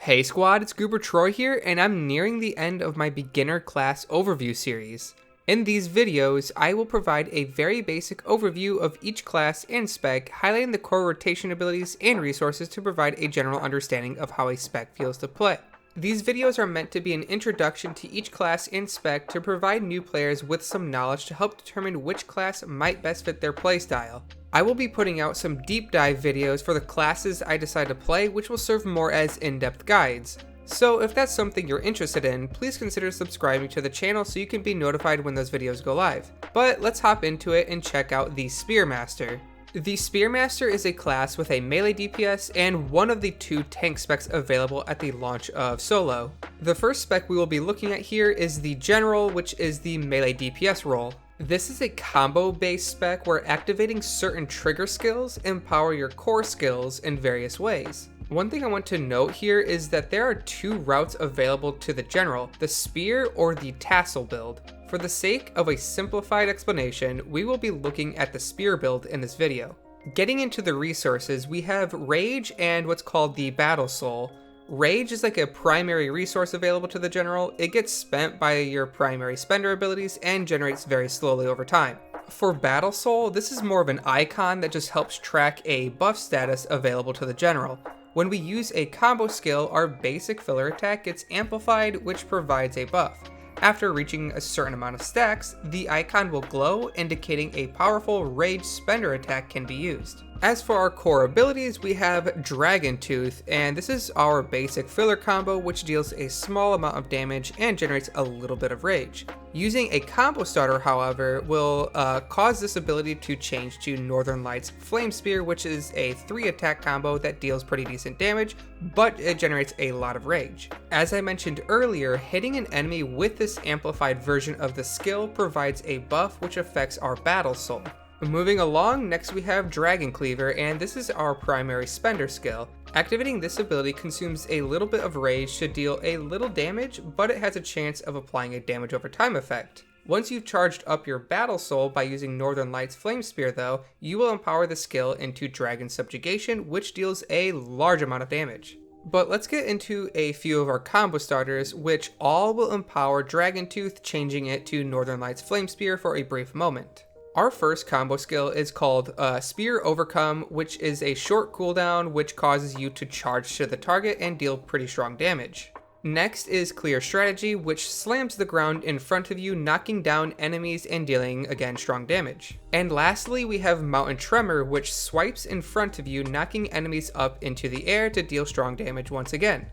Hey squad, it's GooberTroy here, and I'm nearing the end of my beginner class overview series. In these videos, I will provide a very basic overview of each class and spec, highlighting the core rotation abilities and resources to provide a general understanding of how a spec feels to play. These videos are meant to be an introduction to each class and spec to provide new players with some knowledge to help determine which class might best fit their playstyle. I will be putting out some deep dive videos for the classes I decide to play, which will serve more as in-depth guides. So if that's something you're interested in, please consider subscribing to the channel so you can be notified when those videos go live. But let's hop into it and check out the Spearmaster. The Spearmaster is a class with a melee DPS and one of the two tank specs available at the launch of Solo. The first spec we will be looking at here is the General, which is the melee DPS role. This is a combo-based spec where activating certain trigger skills empower your core skills in various ways. One thing I want to note here is that there are two routes available to the General, the Spear or the Tassel build. For the sake of a simplified explanation, we will be looking at the Spear build in this video. Getting into the resources, we have Rage and what's called the Battle Soul. Rage is like a primary resource available to the General. It gets spent by your primary spender abilities and generates very slowly over time. For Battle Soul, this is more of an icon that just helps track a buff status available to the General. When we use a combo skill, our basic filler attack gets amplified, which provides a buff. After reaching a certain amount of stacks, the icon will glow, indicating a powerful Rage spender attack can be used. As for our core abilities, we have Dragon Tooth, and this is our basic filler combo which deals a small amount of damage and generates a little bit of rage. Using a combo starter, however, will cause this ability to change to Northern Lights Flame Spear, which is a 3 attack combo that deals pretty decent damage, but it generates a lot of rage. As I mentioned earlier, hitting an enemy with this amplified version of the skill provides a buff which affects our Battle Soul. Moving along, next we have Dragon Cleaver, and this is our primary spender skill. Activating this ability consumes a little bit of rage to deal a little damage, but it has a chance of applying a damage over time effect. Once you've charged up your Battle Soul by using Northern Lights Flame Spear though, you will empower the skill into Dragon Subjugation, which deals a large amount of damage. But let's get into a few of our combo starters, which all will empower Dragon Tooth, changing it to Northern Lights Flame Spear for a brief moment. Our first combo skill is called Spear Overcome, which is a short cooldown which causes you to charge to the target and deal pretty strong damage. Next is Clear Strategy, which slams the ground in front of you, knocking down enemies and dealing, again, strong damage. And lastly, we have Mountain Tremor, which swipes in front of you, knocking enemies up into the air to deal strong damage once again.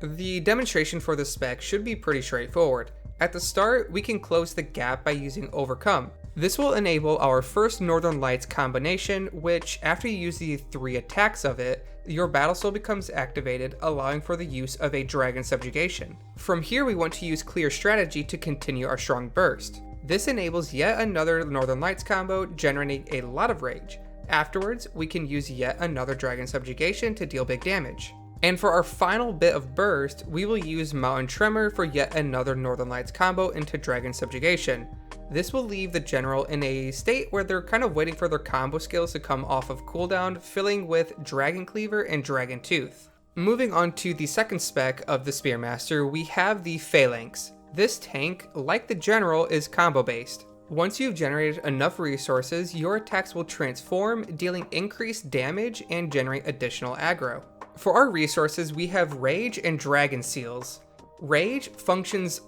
The demonstration for this spec should be pretty straightforward. At the start, we can close the gap by using Overcome. This will enable our first Northern Lights combination, which after you use the 3 attacks of it, your Battle Soul becomes activated, allowing for the use of a Dragon Subjugation. From here we want to use Clear Strategy to continue our strong burst. This enables yet another Northern Lights combo, generating a lot of rage. Afterwards, we can use yet another Dragon Subjugation to deal big damage. And for our final bit of burst, we will use Mountain Tremor for yet another Northern Lights combo into Dragon Subjugation. This will leave the General in a state where they're kind of waiting for their combo skills to come off of cooldown, filling with Dragon Cleaver and Dragon Tooth. Moving on to the second spec of the Spearmaster, we have the Phalanx. This tank, like the General, is combo based. Once you've generated enough resources, your attacks will transform, dealing increased damage and generate additional aggro. For our resources, we have Rage and Dragon Seals. Rage functions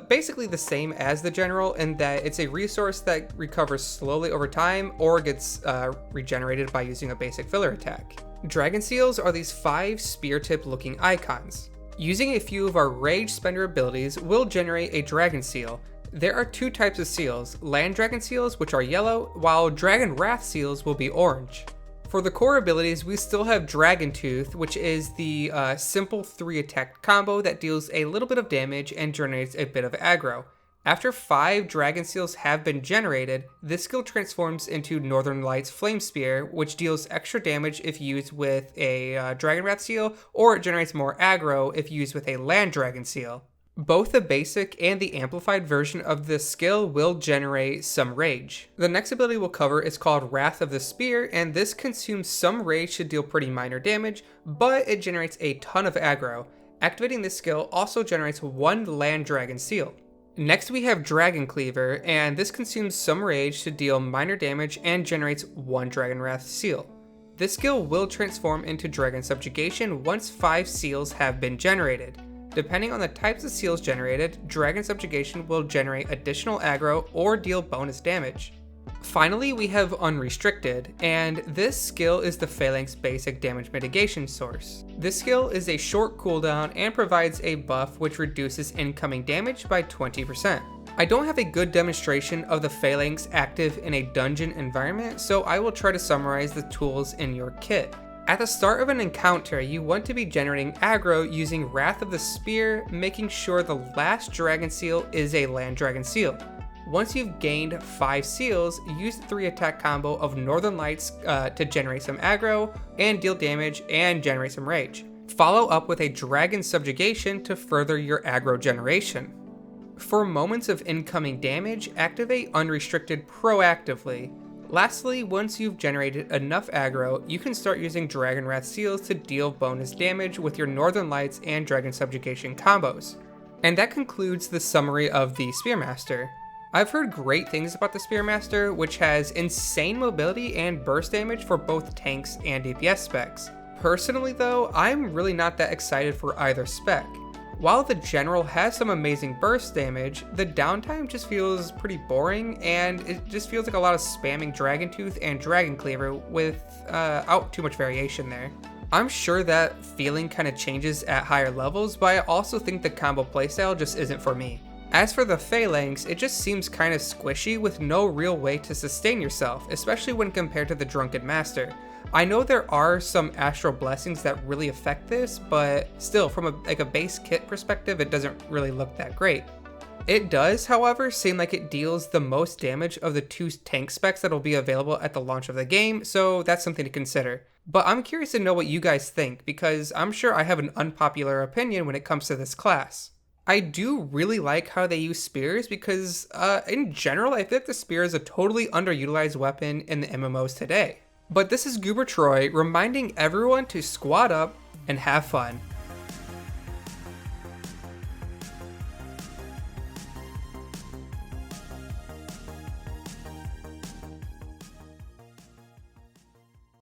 basically the same as the General in that it's a resource that recovers slowly over time or gets regenerated by using a basic filler attack. Dragon Seals are these 5 spear tip looking icons. Using a few of our Rage spender abilities will generate a Dragon Seal. There are 2 types of seals, Land Dragon Seals, which are yellow, while Dragon Wrath Seals will be orange. For the core abilities, we still have Dragon Tooth, which is the simple 3 attack combo that deals a little bit of damage and generates a bit of aggro. After 5 Dragon Seals have been generated, this skill transforms into Northern Lights Flame Spear, which deals extra damage if used with a Dragon Wrath Seal, or it generates more aggro if used with a Land Dragon Seal. Both the basic and the amplified version of this skill will generate some rage. The next ability we'll cover is called Wrath of the Spear, and this consumes some rage to deal pretty minor damage, but it generates a ton of aggro. Activating this skill also generates 1 land dragon seal. Next we have Dragon Cleaver, and this consumes some rage to deal minor damage and generates 1 Dragon Wrath seal. This skill will transform into Dragon Subjugation once 5 seals have been generated. Depending on the types of seals generated, Dragon Subjugation will generate additional aggro or deal bonus damage. Finally, we have Unrestricted, and this skill is the Phalanx basic damage mitigation source. This skill is a short cooldown and provides a buff which reduces incoming damage by 20%. I don't have a good demonstration of the Phalanx active in a dungeon environment, so I will try to summarize the tools in your kit. At the start of an encounter, you want to be generating aggro using Wrath of the Spear, making sure the last dragon seal is a land dragon seal. Once you've gained 5 seals, use the 3 attack combo of Northern Lights to generate some aggro and deal damage and generate some rage. Follow up with a Dragon Subjugation to further your aggro generation. For moments of incoming damage, activate Unrestricted proactively. Lastly, once you've generated enough aggro, you can start using Dragon Wrath seals to deal bonus damage with your Northern Lights and Dragon Subjugation combos. And that concludes the summary of the Spearmaster. I've heard great things about the Spearmaster, which has insane mobility and burst damage for both tanks and DPS specs. Personally though, I'm really not that excited for either spec. While the general has some amazing burst damage, the downtime just feels pretty boring, and it just feels like a lot of spamming Dragon Tooth and Dragon Cleaver without too much variation there. I'm sure that feeling kind of changes at higher levels, but I also think the combo playstyle just isn't for me. As for the Phalanx, it just seems kind of squishy with no real way to sustain yourself, especially when compared to the Drunken Master. I know there are some Astral Blessings that really affect this, but still, from a base kit perspective, it doesn't really look that great. It does, however, seem like it deals the most damage of the 2 tank specs that will be available at the launch of the game, so that's something to consider. But I'm curious to know what you guys think, because I'm sure I have an unpopular opinion when it comes to this class. I do really like how they use spears because, in general, I feel like the spear is a totally underutilized weapon in the MMOs today. But this is GooberTroy reminding everyone to squad up and have fun.